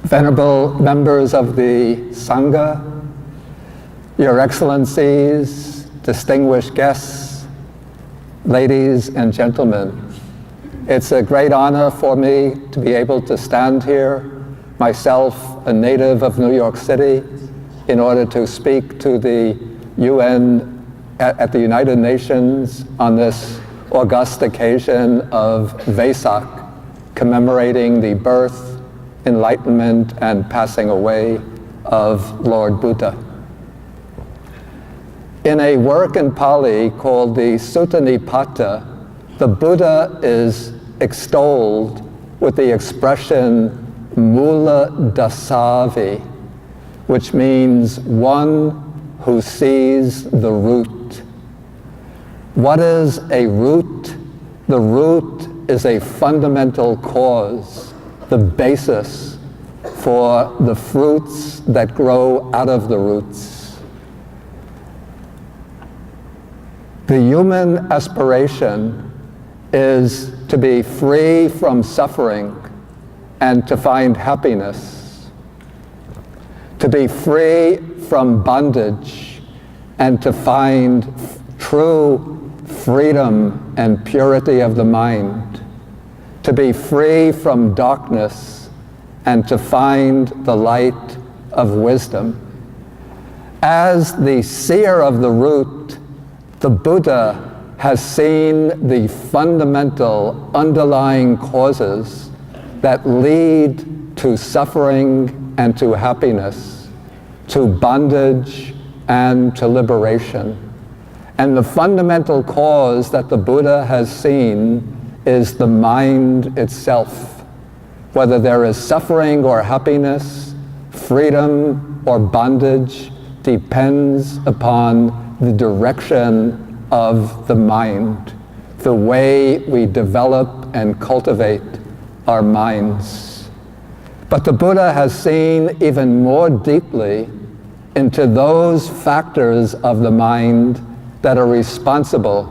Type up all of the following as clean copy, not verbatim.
Venerable members of the Sangha, Your Excellencies, distinguished guests, ladies and gentlemen, it's a great honor for me to be able to stand here, myself a native of New York City, in order to speak to the UN at the United Nations on this august occasion of Vesak, commemorating the birth, enlightenment, and passing away of Lord Buddha. In a work in Pali called the Sutta Nipata, the Buddha is extolled with the expression Mula Dasavi, which means one who sees the root. What is a root? The root is a fundamental cause, the basis for the fruits that grow out of the roots. The human aspiration is to be free from suffering and to find happiness, to be free from bondage and to find true freedom and purity of the mind, to be free from darkness and to find the light of wisdom. As the seer of the root, the Buddha has seen the fundamental underlying causes that lead to suffering and to happiness, to bondage and to liberation. And the fundamental cause that the Buddha has seen is the mind itself. Whether there is suffering or happiness, freedom or bondage, depends upon the direction of the mind, the way we develop and cultivate our minds. But the Buddha has seen even more deeply into those factors of the mind that are responsible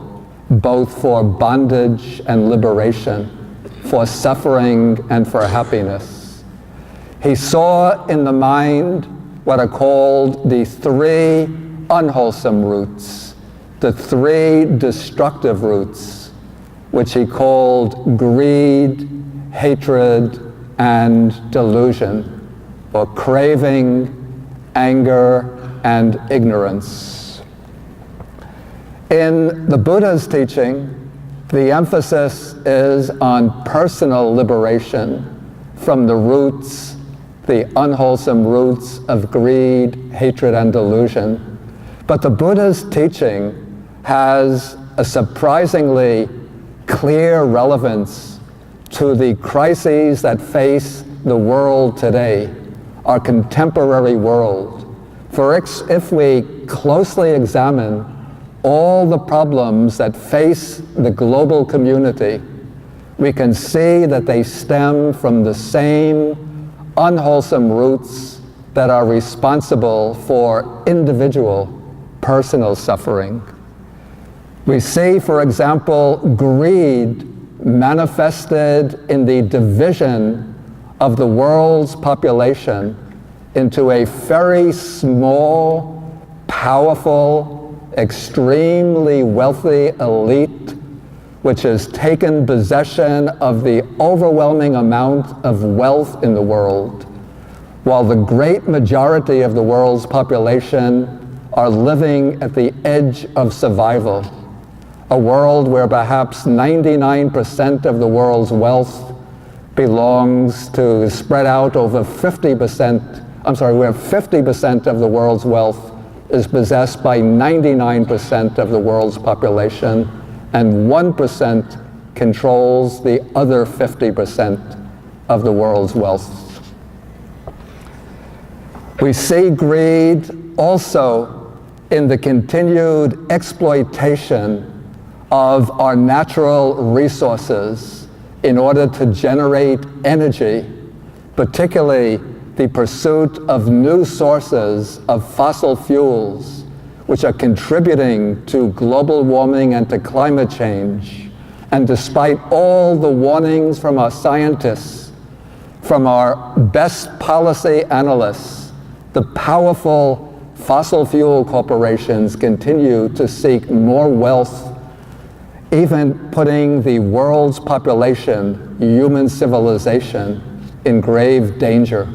both for bondage and liberation, for suffering and for happiness. He saw in the mind what are called the three unwholesome roots, the three destructive roots, which he called greed, hatred, and delusion, or craving, anger, and ignorance. In the Buddha's teaching, the emphasis is on personal liberation from the roots, the unwholesome roots of greed, hatred, and delusion. But the Buddha's teaching has a surprisingly clear relevance to the crises that face the world today, our contemporary world. For if we closely examine all the problems that face the global community, we can see that they stem from the same unwholesome roots that are responsible for individual personal suffering. We see, for example, greed manifested in the division of the world's population into a very small, powerful, extremely wealthy elite, which has taken possession of the overwhelming amount of wealth in the world, while the great majority of the world's population are living at the edge of survival. A world where perhaps 99% of the world's wealth belongs to, spread out over 50%, where 50% of the world's wealth is possessed by 99% of the world's population, and 1% controls the other 50% of the world's wealth. We see greed also in the continued exploitation of our natural resources in order to generate energy, particularly the pursuit of new sources of fossil fuels, which are contributing to global warming and to climate change. And despite all the warnings from our scientists from our best policy analysts, the powerful fossil fuel corporations continue to seek more wealth, even putting the world's population, human civilization, in grave danger.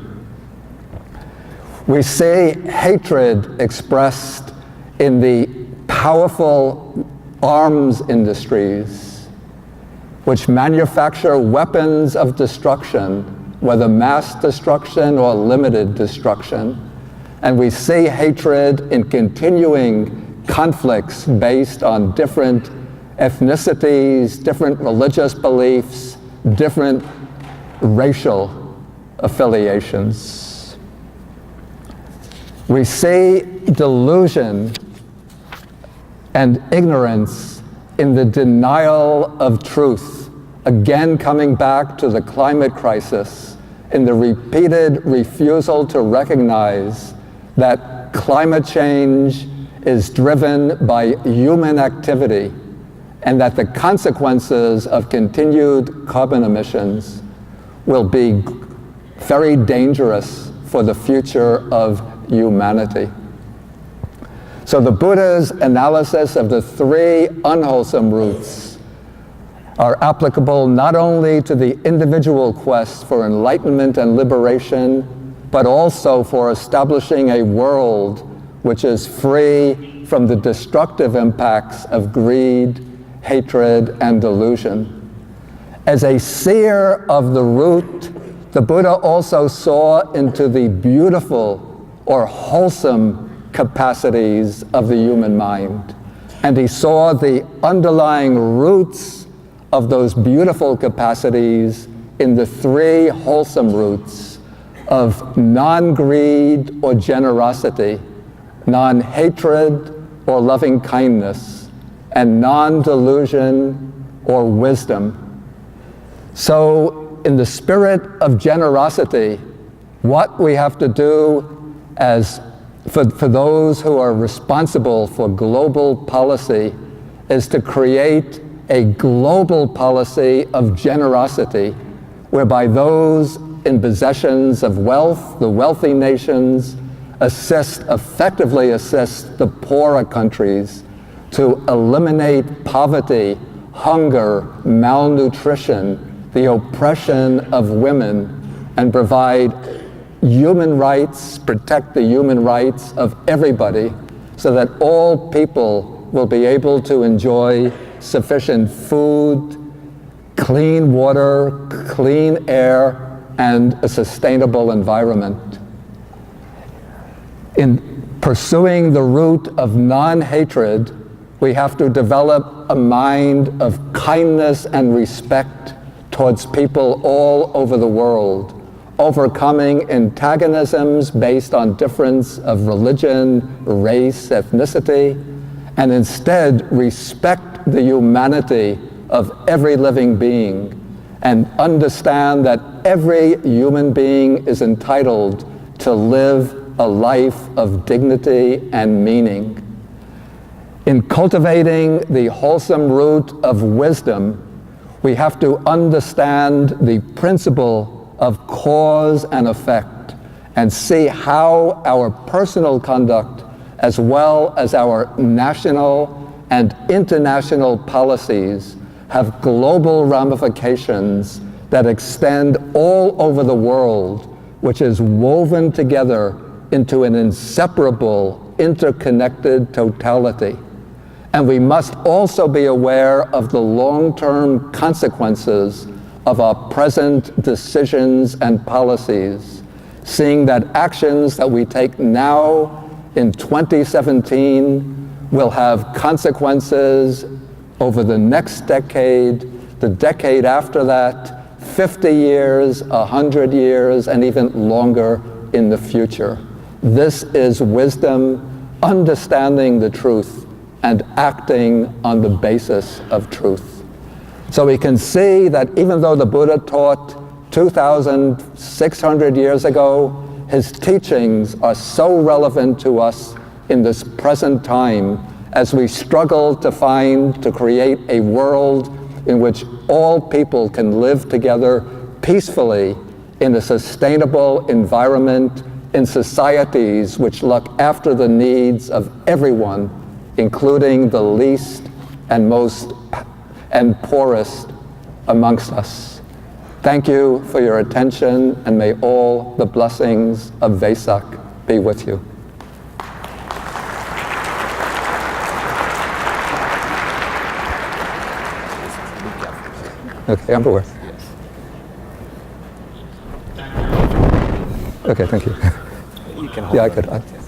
We see hatred expressed in the powerful arms industries, which manufacture weapons of destruction, whether mass destruction or limited destruction. And we see hatred in continuing conflicts based on different ethnicities, different religious beliefs, different racial affiliations. We see delusion and ignorance in the denial of truth, again coming back to the climate crisis, in the repeated refusal to recognize that climate change is driven by human activity and that the consequences of continued carbon emissions will be very dangerous for the future of humanity. So the Buddha's analysis of the three unwholesome roots are applicable not only to the individual quest for enlightenment and liberation, but also for establishing a world which is free from the destructive impacts of greed, hatred, and delusion. As a seer of the root, the Buddha also saw into the beautiful or wholesome capacities of the human mind. And he saw the underlying roots of those beautiful capacities in the three wholesome roots of non-greed or generosity, non-hatred or loving kindness, and non-delusion or wisdom. So in the spirit of generosity, what we have to do as for those who are responsible for global policy is to create a global policy of generosity, whereby those in possessions of wealth, the wealthy nations, effectively assist the poorer countries to eliminate poverty, hunger, malnutrition, the oppression of women, and provide human rights, protect the human rights of everybody, so that all people will be able to enjoy sufficient food, clean water, clean air, and a sustainable environment. In pursuing the route of non-hatred, we have to develop a mind of kindness and respect towards people all over the world, overcoming antagonisms based on difference of religion, race, ethnicity, and instead respect the humanity of every living being and understand that every human being is entitled to live a life of dignity and meaning. In cultivating the wholesome root of wisdom, we have to understand the principle of cause and effect and see how our personal conduct, as well as our national and international policies, have global ramifications that extend all over the world, which is woven together into an inseparable, interconnected totality. And we must also be aware of the long-term consequences of our present decisions and policies, seeing that actions that we take now in 2017 will have consequences over the next decade, the decade after that, 50 years, 100 years, and even longer in the future. This is wisdom, understanding the truth, and acting on the basis of truth. So we can see that even though the Buddha taught 2,600 years ago, his teachings are so relevant to us in this present time as we struggle to create a world in which all people can live together peacefully in a sustainable environment, in societies which look after the needs of everyone, including the least and most and poorest amongst us. Thank you for your attention, and may all the blessings of Vesak be with you. Okay, I'm aware. Okay, thank you. You can hold Yeah, I it. could.